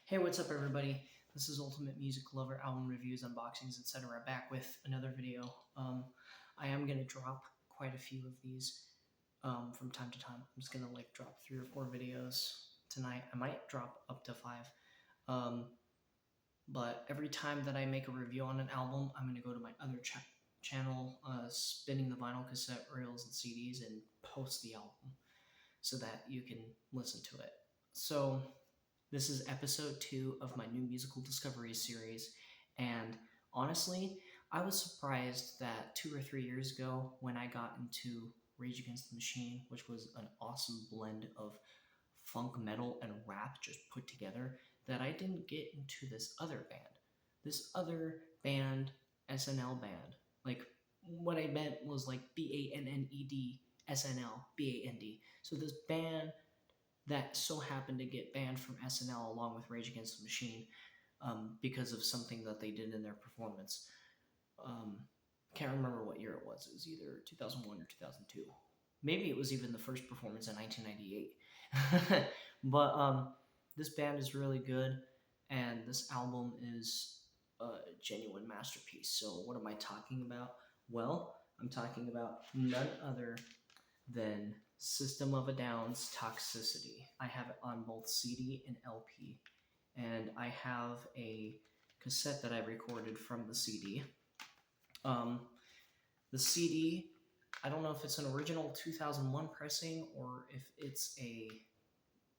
Hey, what's up, everybody? This is Ultimate Music Lover, album reviews, unboxings, etc. Back with another video. I am gonna drop quite a few of these from time to time. I'm just gonna drop 3 or 4 videos tonight. I might drop up to 5. Um, but every time that I make a review on an album, I'm gonna go to my other channel, spinning the vinyl cassette reels and CDs, and post the album so that you can listen to it. So this is episode 2 of my new musical discovery series, and honestly, I was surprised that 2 or 3 years ago, when I got into Rage Against the Machine, which was an awesome blend of funk, metal, and rap just put together, that I didn't get into this other band. This other band, SNL band. Like, what I meant was like BANNED, SNL, BAND. So this band that so happened to get banned from SNL along with Rage Against the Machine because of something that they did in their performance. Can't remember what year it was. It was either 2001 or 2002. Maybe it was even the first performance in 1998. But this band is really good, and this album is a genuine masterpiece. So what am I talking about? Well, I'm talking about none other than System of a Down's Toxicity. I have it on both CD and LP, and I have a cassette that I recorded from the CD. The CD, I don't know if it's an original 2001 pressing or if it's a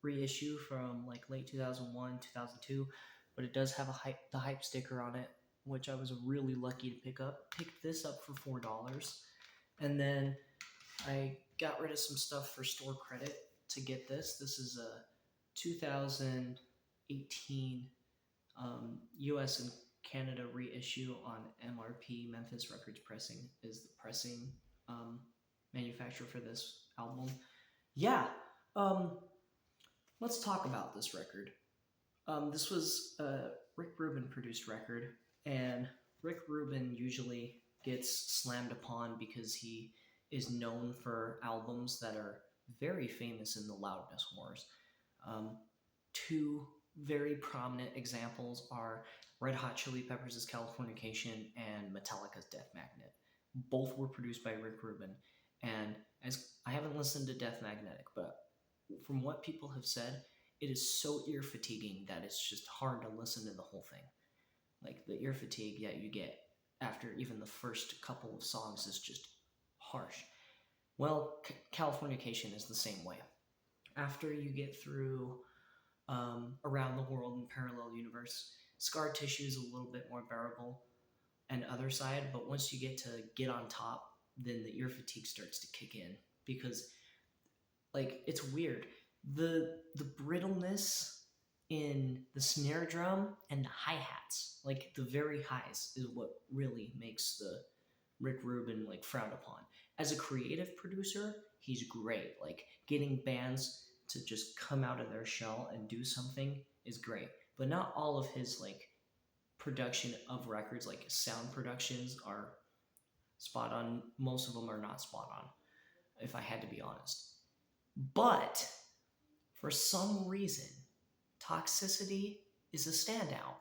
reissue from like late 2001, 2002, but it does have the hype sticker on it, which I was really lucky to pick up. Picked this up for $4, and then I got rid of some stuff for store credit to get this. This is a 2018 US and Canada reissue on MRP. Memphis Records Pressing is the pressing manufacturer for this album. Yeah, let's talk about this record. This was a Rick Rubin produced record, and Rick Rubin usually gets slammed upon because he is known for albums that are very famous in the loudness wars. Two very prominent examples are Red Hot Chili Peppers' Californication and Metallica's Death Magnet. Both were produced by Rick Rubin, and as I haven't listened to Death Magnetic, but from what people have said, it is so ear fatiguing that it's just hard to listen to the whole thing. Like, the ear fatigue you get after even the first couple of songs is just harsh. Well, Californication is the same way. After you get through Around the World and Parallel Universe, Scar Tissue is a little bit more bearable and Other Side, but once you get to Get on Top, then the ear fatigue starts to kick in, because like, it's weird. The brittleness in the snare drum and the hi-hats, like the very highs, is what really makes the Rick Rubin like frowned upon. As a creative producer, he's great. Like, getting bands to just come out of their shell and do something is great. But not all of his like production of records, like sound productions, are spot on. Most of them are not spot on, if I had to be honest. But for some reason, Toxicity is a standout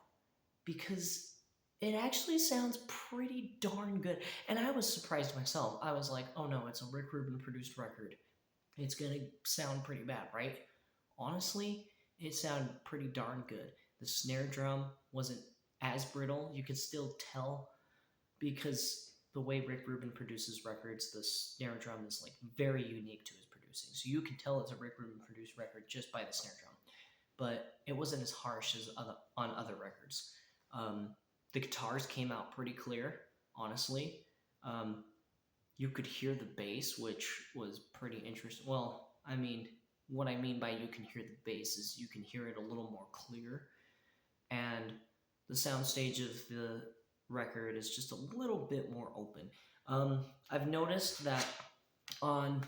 because it actually sounds pretty darn good. And I was surprised myself. I was like, oh no, it's a Rick Rubin produced record. It's going to sound pretty bad, right? Honestly, it sounded pretty darn good. The snare drum wasn't as brittle. You could still tell, because the way Rick Rubin produces records, the snare drum is like very unique to his producing. So you can tell it's a Rick Rubin produced record just by the snare drum. But it wasn't as harsh as on other records. The guitars came out pretty clear, honestly. You could hear the bass, which was pretty interesting. Well, I mean, what I mean by you can hear the bass is you can hear it a little more clear. And the soundstage of the record is just a little bit more open. I've noticed that on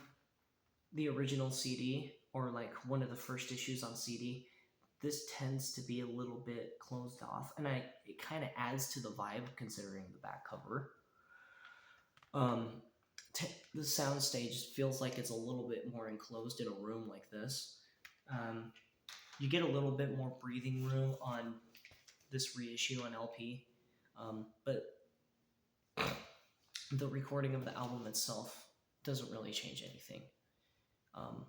the original CD, or like one of the first issues on CD, this tends to be a little bit closed off, and it kind of adds to the vibe considering the back cover. The soundstage feels like it's a little bit more enclosed in a room like this. You get a little bit more breathing room on this reissue on LP, but the recording of the album itself doesn't really change anything. Um,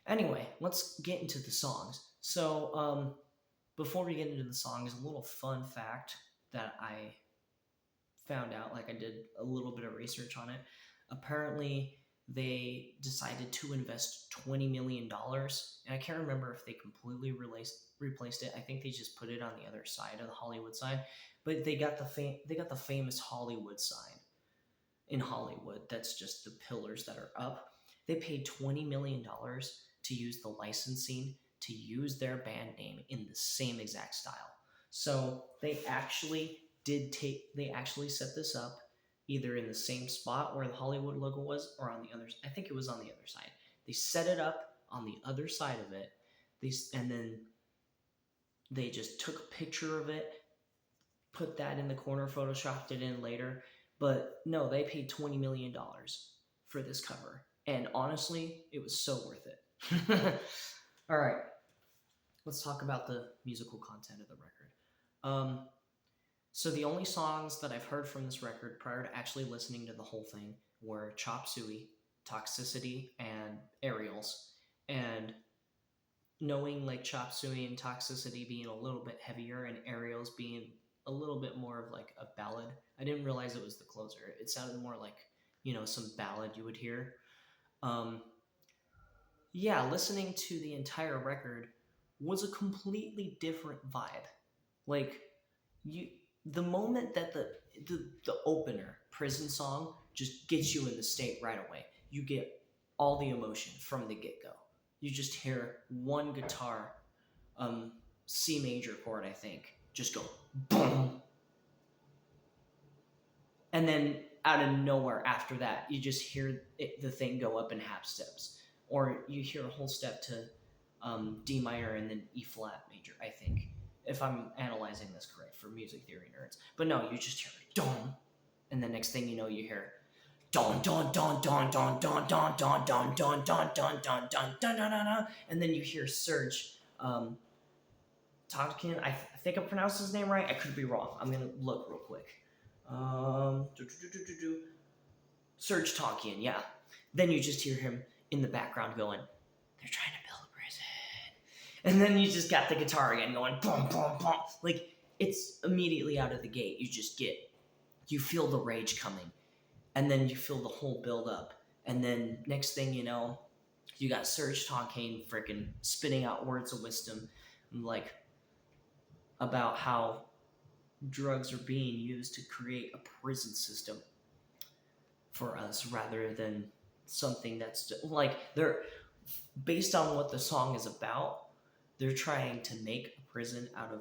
anyway, let's get into the songs. So, before we get into the songs, a little fun fact that I found out, like I did a little bit of research on it. Apparently, they decided to invest $20 million, and I can't remember if they completely replaced it. I think they just put it on the other side of the Hollywood sign, but they got the famous Hollywood sign in Hollywood. That's just the pillars that are up. They paid $20 million to use the licensing to use their band name in the same exact style. So they actually set this up either in the same spot where the Hollywood logo was or on the other. I think it was on the other side. They set it up on the other side of it. And then they just took a picture of it, put that in the corner, photoshopped it in later. But no, they paid $20 million for this cover. And honestly, it was so worth it. All right, let's talk about the musical content of the record. So the only songs that I've heard from this record prior to actually listening to the whole thing were Chop Suey, Toxicity, and Aerials. And knowing like Chop Suey and Toxicity being a little bit heavier and Aerials being a little bit more of like a ballad, I didn't realize it was the closer. It sounded more like, some ballad you would hear. Yeah, listening to the entire record was a completely different vibe. Like, the moment that the opener prison song just gets you in the state right away, you get all the emotion from the get-go. You just hear one guitar, C major chord, I think, just go boom, and then out of nowhere after that you just hear the thing go up in half steps, or you hear a whole step to D minor and then E flat major, I think, if I'm analyzing this correct for music theory nerds. But no, you just hear dong, and the next thing you know, you hear don don don don don don don don don don don don don don don don, and then you hear Serge Tankian. I think I pronounced his name right. I could be wrong. I'm gonna look real quick. Serge Tankian, yeah. Then you just hear him in the background going, "They're trying to build a prison," and then you just got the guitar again going boom boom boom. Like, it's immediately out of the gate. You feel the rage coming, and then you feel the whole build up, and then next thing you know, you got Serge Tankian freaking spitting out words of wisdom, like about how drugs are being used to create a prison system for us rather than something that's like, they're based on what the song is about. They're trying to make a prison out of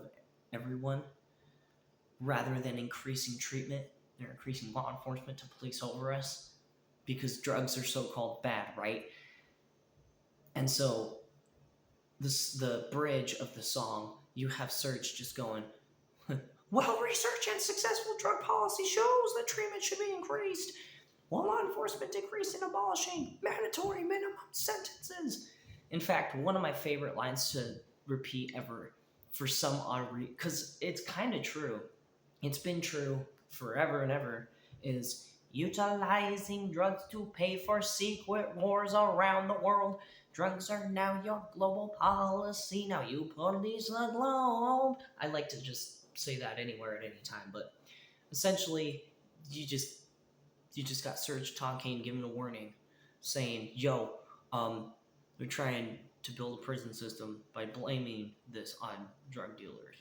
everyone rather than increasing treatment. They're increasing law enforcement to police over us because drugs are so-called bad, right? And so the bridge of the song, you have Serge just going, "While research and successful drug policy shows that treatment should be increased, while law enforcement decreased in abolishing mandatory minimum sentences." In fact, one of my favorite lines to repeat ever for some odd reason, because it's kind of true, it's been true forever and ever, is utilizing drugs to pay for secret wars around the world. Drugs are now your global policy. Now you police the globe. I like to just say that anywhere at any time, but essentially, you just got Serge Tankian giving a warning, saying, "Yo, they're trying to build a prison system by blaming this on drug dealers."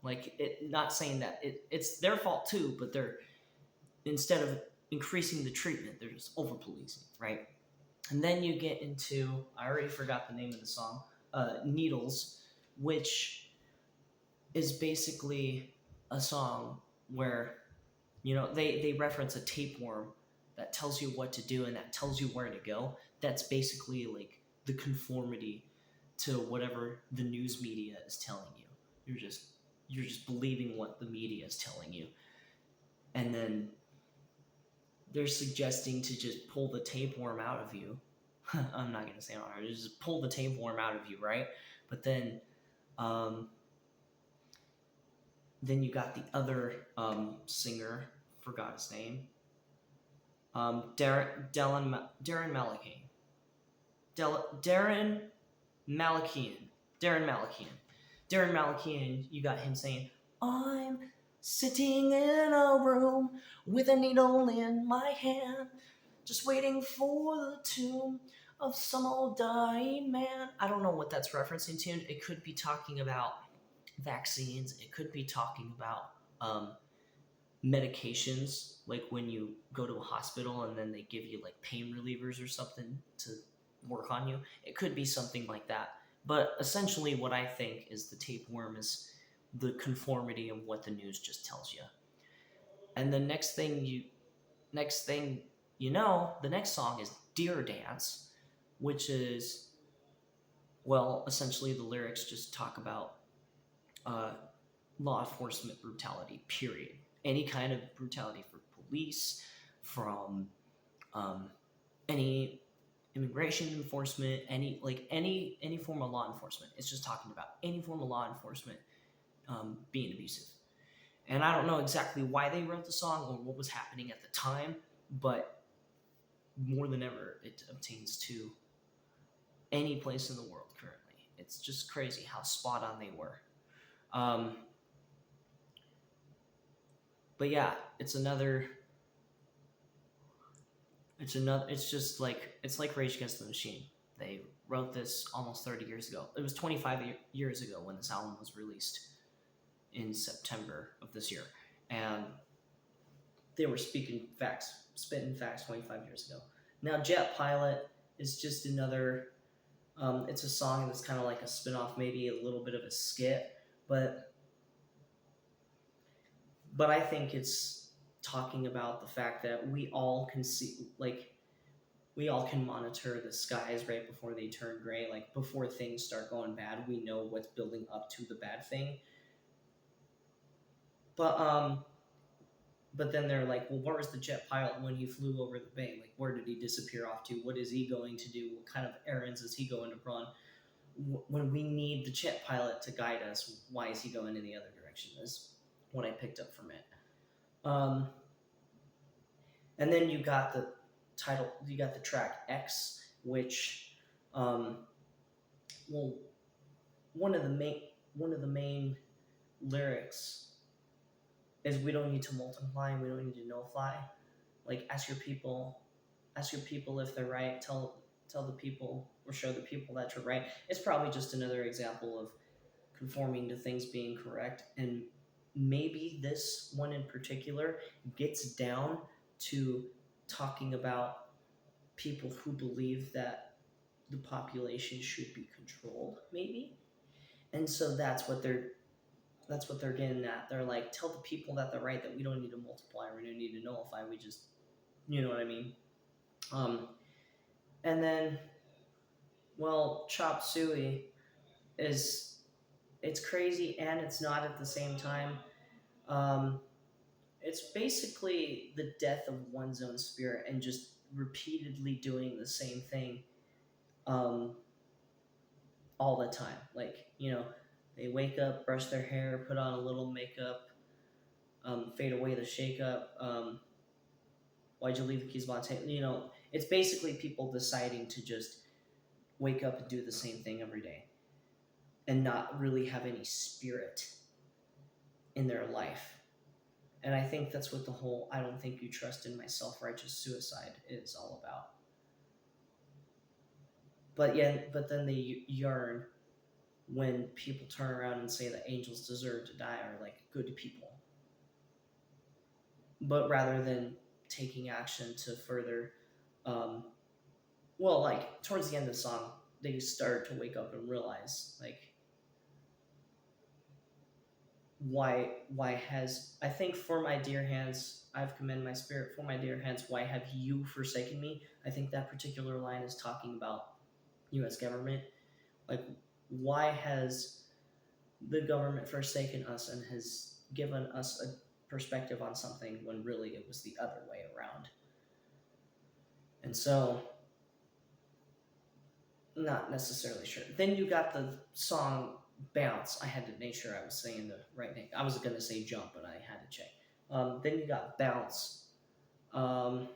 Like, not saying that it's their fault too, but they're, instead of increasing the treatment, they're just over policing, right? And then you get into, I already forgot the name of the song, Needles, which is basically a song where, they reference a tapeworm that tells you what to do and that tells you where to go. That's basically like the conformity to whatever the news media is telling you. You're just believing what the media is telling you. And then they're suggesting to just pull the tapeworm out of you I'm not gonna say honor. Just pull the tapeworm out of you, right? But um, then you got the other singer, forgot his name, Darren Malakian. Darren Malakian. Darren Malakian. Darren Malakian, you got him saying, I'm sitting in a room with a needle in my hand, just waiting for the tomb of some old dying man. I don't know what that's referencing to. It could be talking about vaccines. It could be talking about medications, like when you go to a hospital and then they give you like pain relievers or something to work on you. It could be something like that. But essentially, what I think is the tapeworm is the conformity of what the news just tells you. And the next thing you know, the next song is Deer Dance, which is, well, essentially the lyrics just talk about law enforcement brutality, period. Any kind of brutality for police, from any immigration enforcement, any form of law enforcement. It's just talking about any form of law enforcement being abusive. And I don't know exactly why they wrote the song or what was happening at the time, but more than ever, it obtains to any place in the world currently. It's just crazy how spot on they were. But yeah, it's just like, it's like Rage Against the Machine. They wrote this almost 30 years ago. It was 25 years ago when this album was released in September of this year. And they were spitting facts 25 years ago. Now, Jet Pilot is just another, it's a song that's kind of like a spin-off, maybe a little bit of a skit, but I think it's talking about the fact that we all can see, like, we all can monitor the skies right before they turn gray. Like, before things start going bad, we know what's building up to the bad thing. But then they're like, well, where was the jet pilot when he flew over the bay? Like, where did he disappear off to? What is he going to do? What kind of errands is he going to run? When we need the jet pilot to guide us, why is he going in the other direction? Is what I picked up from it. And then you got the track X, which, well, one of the main lyrics is, we don't need to multiply and we don't need to no-fly. Like, ask your people if they're right. Tell the people, or show the people that you're right. It's probably just another example of conforming to things being correct. And maybe this one in particular gets down to talking about people who believe that the population should be controlled, maybe. And so that's what they're getting at. They're like, tell the people that they're right, that we don't need to multiply, we don't need to nullify, we just, you know what I mean? And then, well, Chop Suey it's crazy and it's not at the same time. It's basically the death of one's own spirit and just repeatedly doing the same thing all the time. Like, they wake up, brush their hair, put on a little makeup, fade away the shake-up, why'd you leave the keys on the table? It's basically people deciding to just wake up and do the same thing every day and not really have any spirit in their life. And I think that's what the whole "I don't think you trust in my self-righteous suicide" is all about. But then they yearn when people turn around and say that angels deserve to die, or like good people. But rather than taking action to further, like towards the end of the song, they start to wake up and realize, like, why has, I think, for my dear hands, I've commended my spirit, for my dear hands, why have you forsaken me? I think that particular line is talking about U.S. government. Like, why has the government forsaken us and has given us a perspective on something when really it was the other way around? And so Not necessarily sure. Then you got the song Bounce. I had to make sure I was saying the right name. I was going to say Jump, but I had to check. Then you got Bounce. Um,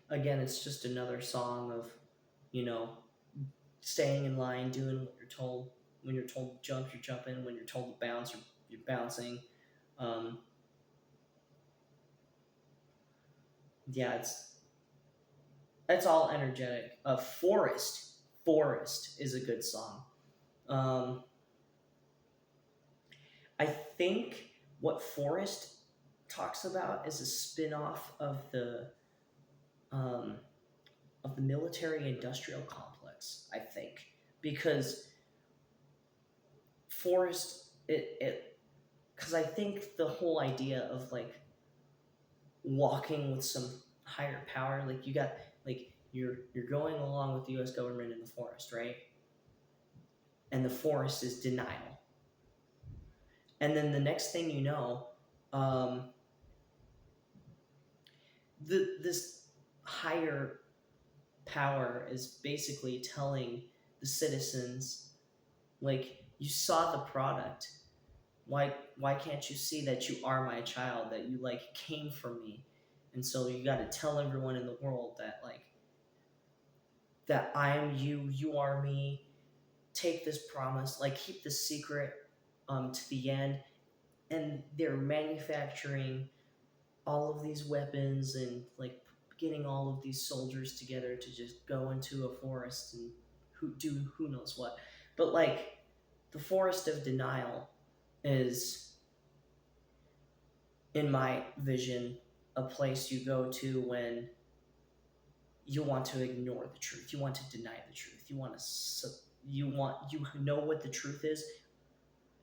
Again, it's just another song of, you know, staying in line, doing what you're told. When you're told to jump, you're jumping. When you're told to bounce, you're bouncing. Um, yeah, it's all energetic. Forest is a good song. Um, I think what Forest talks about is a spin-off um, of the military-industrial complex. I think because Forest it because I think the whole idea of like walking with some higher power, like you got like you're going along with the U.S. government in the forest, right? And the forest is denial, and then the next thing you know, um, this higher power is basically telling the citizens, like, you saw the product, why can't you see that you are my child, that you like came from me, and so you got to tell everyone in the world that like that I am you, you are me, take this promise, like keep the secret to the end. And they're manufacturing all of these weapons and like getting all of these soldiers together to just go into a forest and who knows what. But like the forest of denial is, in my vision, a place you go to when you want to ignore the truth, you want to deny the truth, you know what the truth is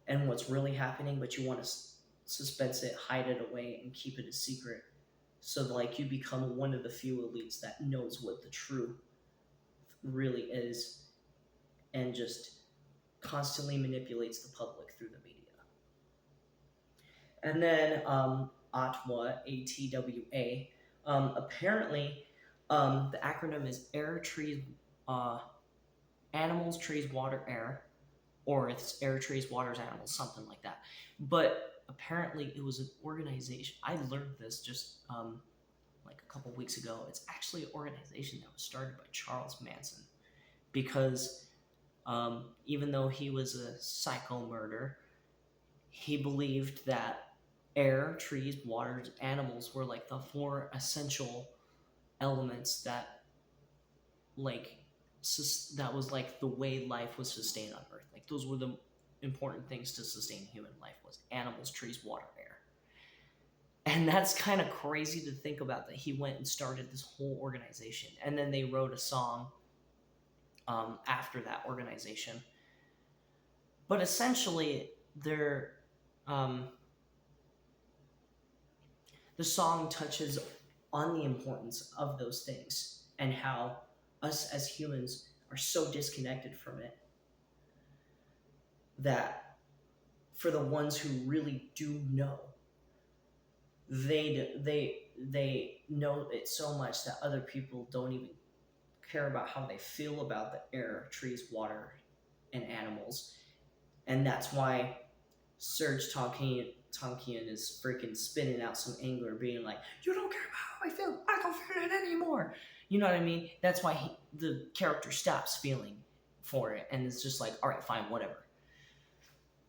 and what's really happening, but you want to suspense it, hide it away, and keep it a secret. So like you become one of the few elites that knows what the truth really is, and just constantly manipulates the public through the media. And then ATWA, ATWA, apparently the acronym is Air, Trees, Animals, Trees, Water, Air, or it's Air, Trees, Waters, Animals, something like that. But apparently it was an organization. I learned this just like a couple weeks ago. It's actually an organization that was started by Charles Manson, because even though he was a psycho murderer, he believed that air, trees, waters, animals were like the four essential elements that like that was like the way life was sustained on Earth. Like those were the important things to sustain human life, was animals, trees, water, air. And that's kind of crazy to think about, that he went and started this whole organization, and then they wrote a song after that organization. But essentially, um, the song touches on the importance of those things and how us as humans are so disconnected from it, that for the ones who really do know, they know it so much that other people don't even care about how they feel about the air, trees, water, and animals. And that's why Serge Tonkian is freaking spinning out some anger, being like, "You don't care about how I feel. I don't feel it anymore." You know what I mean? That's why the character stops feeling for it, and it's just like, "All right, fine, whatever."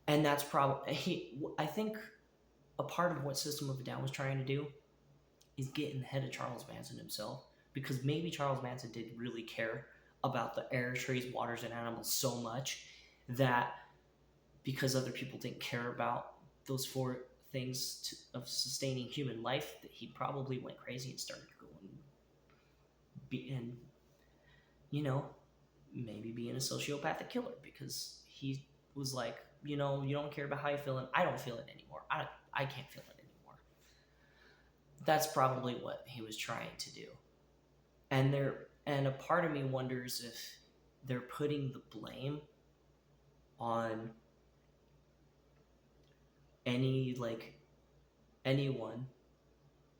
And that's probably I think a part of what System of a Down was trying to do is get in the head of Charles Manson himself, because maybe Charles Manson did really care about the air, trees, waters, and animals so much that because other people didn't care about those four things of sustaining human life, that he probably went crazy and started and you know, maybe being a sociopathic killer, because he was like, you know, you don't care about how you feel, and I don't feel it anymore. I can't feel it anymore. That's probably what he was trying to do. And a part of me wonders if they're putting the blame on anyone,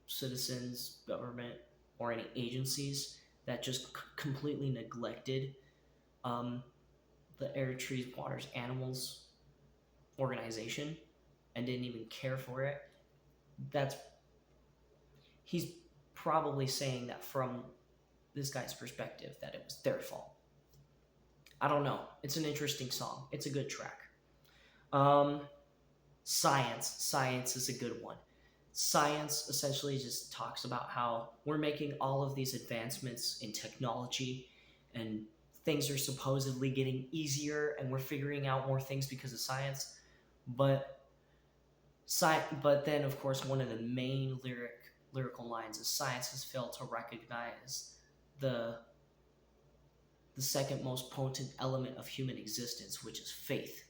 citizens, government, or any agencies that just completely neglected um, the air, trees, waters, animals organization and didn't even care for it. That's He's probably saying that from this guy's perspective that it was their fault. I don't know. It's an interesting song. It's a good track. Um, Science is a good one. Science essentially just talks about how we're making all of these advancements in technology and things are supposedly getting easier and we're figuring out more things because of science. But but then of course one of the main lyrical lines is science has failed to recognize the the second most potent element of human existence, which is faith.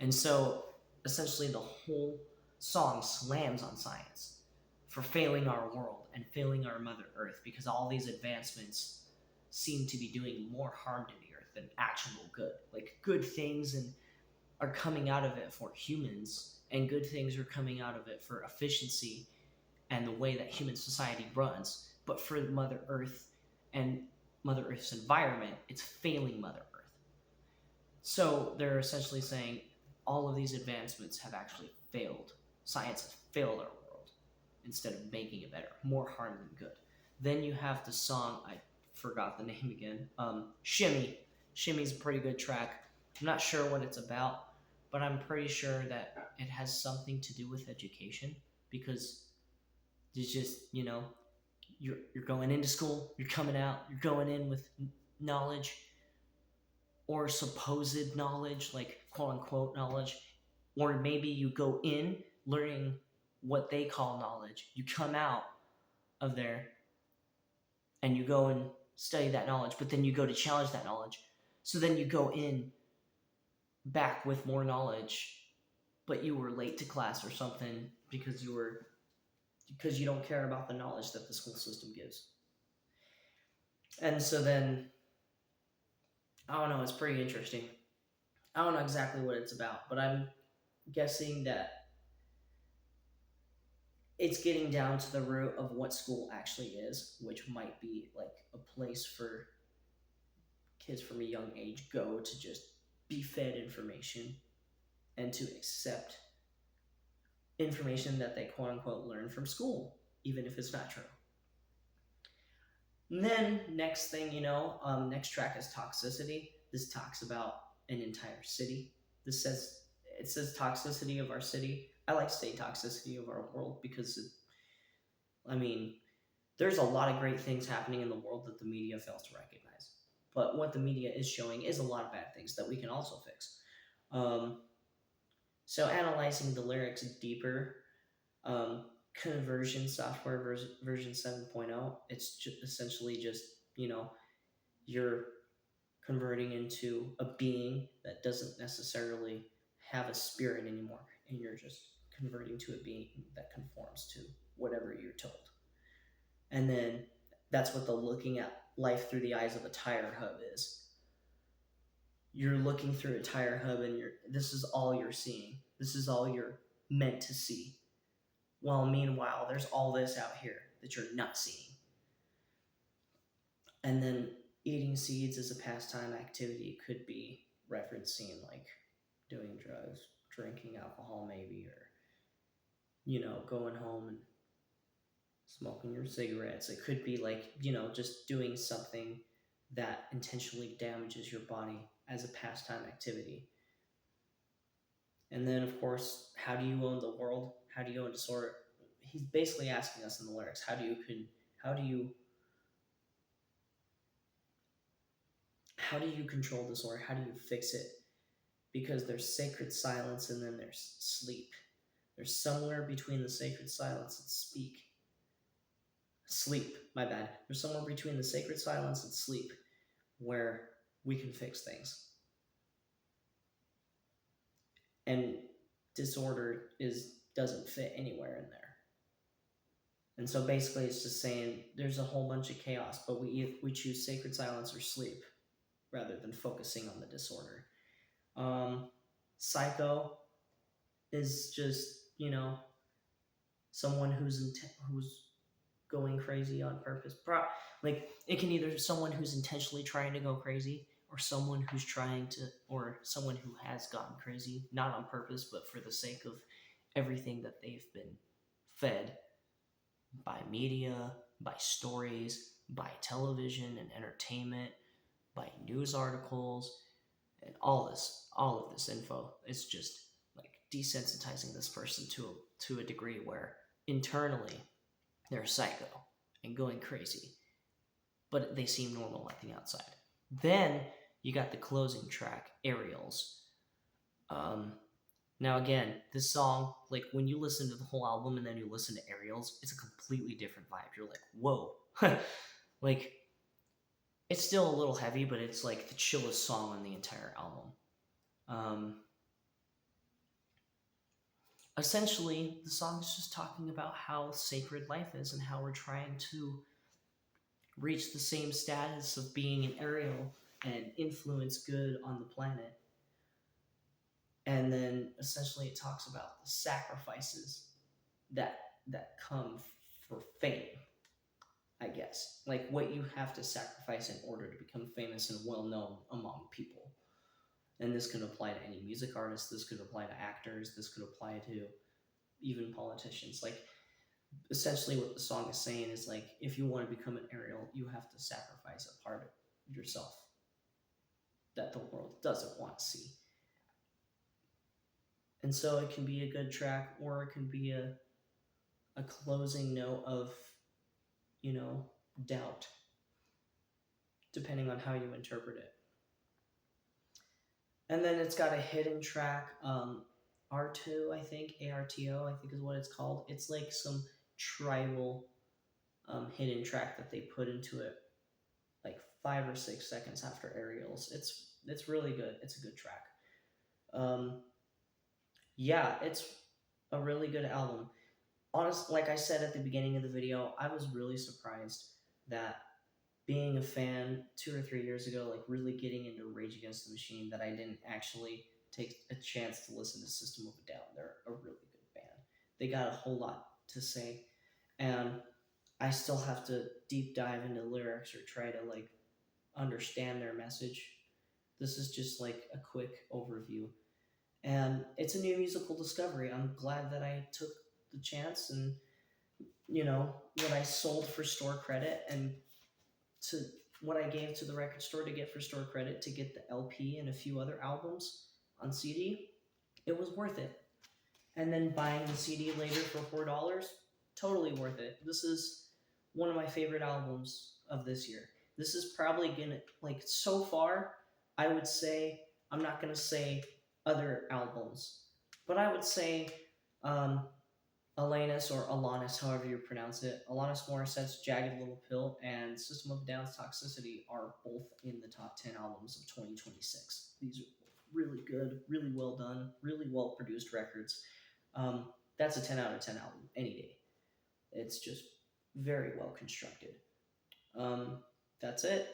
And so essentially the whole song slams on science for failing our world and failing our Mother Earth because all these advancements seem to be doing more harm to the earth than actual good. Like good things and are coming out of it for humans and good things are coming out of it for efficiency and the way that human society runs. But for Mother Earth and Mother Earth's environment, it's failing Mother Earth. So they're essentially saying all of these advancements have actually failed. Science has failed our world instead of making it better, more harm than good. Then you have the song, I forgot the name again, Shimmy. Shimmy's a pretty good track. I'm not sure what it's about, but I'm pretty sure that it has something to do with education because it's just, you're going into school, you're coming out, you're going in with knowledge or supposed knowledge, like quote unquote knowledge, or maybe you go in learning what they call knowledge. You come out of there and you go and study that knowledge, but then you go to challenge that knowledge. So then you go in back with more knowledge, but you were late to class or something because you don't care about the knowledge that the school system gives. And so then I don't know, it's pretty interesting. I don't know exactly what it's about, but I'm guessing that it's getting down to the root of what school actually is, which might be like a place for kids from a young age go to just be fed information and to accept information that they quote unquote learn from school, even if it's not true. And then next thing you know, next track is Toxicity. This talks about an entire city. It says toxicity of our city. I like to say toxicity of our world because there's a lot of great things happening in the world that the media fails to recognize. But what the media is showing is a lot of bad things that we can also fix. So analyzing the lyrics deeper, conversion software version 7.0, it's essentially just, you're converting into a being that doesn't necessarily have a spirit anymore, and you're just converting to a being that conforms to whatever you're told. And then that's what the looking at life through the eyes of a tire hub is. You're looking through a tire hub and this is all you're seeing. This is all you're meant to see. While meanwhile, there's all this out here that you're not seeing. And then eating seeds as a pastime activity could be referencing like doing drugs, drinking alcohol maybe, or, going home and smoking your cigarettes. It could be like, just doing something that intentionally damages your body as a pastime activity. And then, of course, how do you own the world? How do you own disorder? He's basically asking us in the lyrics, how do you control disorder? How do you fix it? Because there's sacred silence and then there's sleep. There's somewhere between the sacred silence and sleep, my bad. There's somewhere between the sacred silence and sleep where we can fix things. And disorder doesn't fit anywhere in there. And so basically it's just saying there's a whole bunch of chaos, but we choose sacred silence or sleep rather than focusing on the disorder. Psycho is just, someone who's going crazy on purpose. Like it can either someone who's intentionally trying to go crazy, or someone who's trying to, or someone who has gotten crazy, not on purpose, but for the sake of everything that they've been fed by media, by stories, by television and entertainment, by news articles, and all of this info. It's just like desensitizing this person to a degree where internally they're psycho and going crazy, but they seem normal at the outside. Then you got the closing track, Aerials. Um, Now again, this song, like when you listen to the whole album and then you listen to Aerials, it's a completely different vibe. You're like, whoa. Like it's still a little heavy, but it's like the chillest song on the entire album. Um, Essentially, the song is just talking about how sacred life is and how we're trying to reach the same status of being an Ariel and influence good on the planet. And then essentially it talks about the sacrifices that come for fame, I guess. Like what you have to sacrifice in order to become famous and well known among people. And this could apply to any music artist, this could apply to actors, this could apply to even politicians. Like essentially what the song is saying is like if you want to become an Ariel, you have to sacrifice a part of yourself that the world doesn't want to see. And so it can be a good track, or it can be a closing note of, you know, doubt, depending on how you interpret it. And then it's got a hidden track, R2, I think, ARTO, I think is what it's called. It's like some tribal hidden track that they put into it like 5 or 6 seconds after Aerials. It's really good. It's a good track. Yeah, it's a really good album. Honestly, like I said at the beginning of the video, I was really surprised that being a fan 2 or 3 years ago, like really getting into Rage Against the Machine, that I didn't actually take a chance to listen to System of a Down. They're a really good band. They got a whole lot to say, and I still have to deep dive into lyrics or try to like understand their message. This is just like a quick overview, and it's a new musical discovery. I'm glad that I took the chance, and you know what I sold for store credit and to what I gave to the record store to get for store credit to get the LP and a few other albums on CD, it was worth it. And then buying the CD later for $4, totally worth it. This is one of my favorite albums of this year. This is probably gonna, like, so far, I would say, I'm not gonna say other albums, but I would say Alanis or Alanis, however you pronounce it. Alanis Morissette's Jagged Little Pill and System of a Down's Toxicity are both in the top 10 albums of 2026. These are really good, really well done, really well produced records. That's a 10 out of 10 album any day. It's just very well constructed. That's it.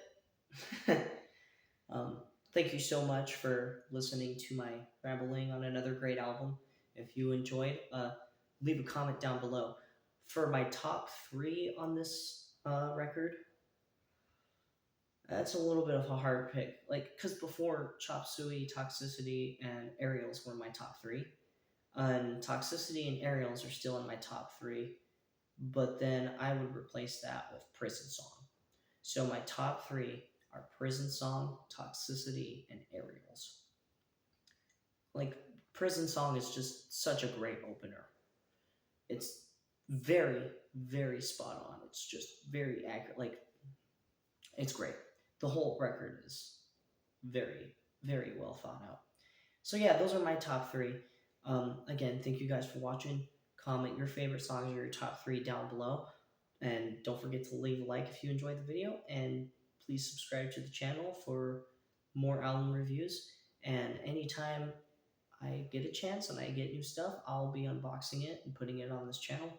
Thank you so much for listening to my rambling on another great album. If you enjoyed, leave a comment down below. For my top 3 on this record, that's a little bit of a hard pick. Like, because before Chop Suey, Toxicity, and Aerials were my top 3. And Toxicity and Aerials are still in my top 3. But then I would replace that with Prison Song. So my top 3 are Prison Song, Toxicity, and Aerials. Like, Prison Song is just such a great opener. It's very, very spot on. It's just very accurate. Like, it's great. The whole record is very, very well thought out. So yeah, those are my top 3. Again, thank you guys for watching. Comment your favorite songs or your top 3 down below. And don't forget to leave a like if you enjoyed the video. And please subscribe to the channel for more album reviews. And anytime I get a chance and I get new stuff, I'll be unboxing it and putting it on this channel.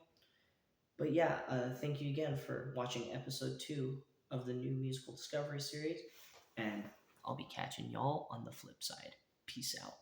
But yeah, thank you again for watching episode 2 of the new musical discovery series. And I'll be catching y'all on the flip side. Peace out.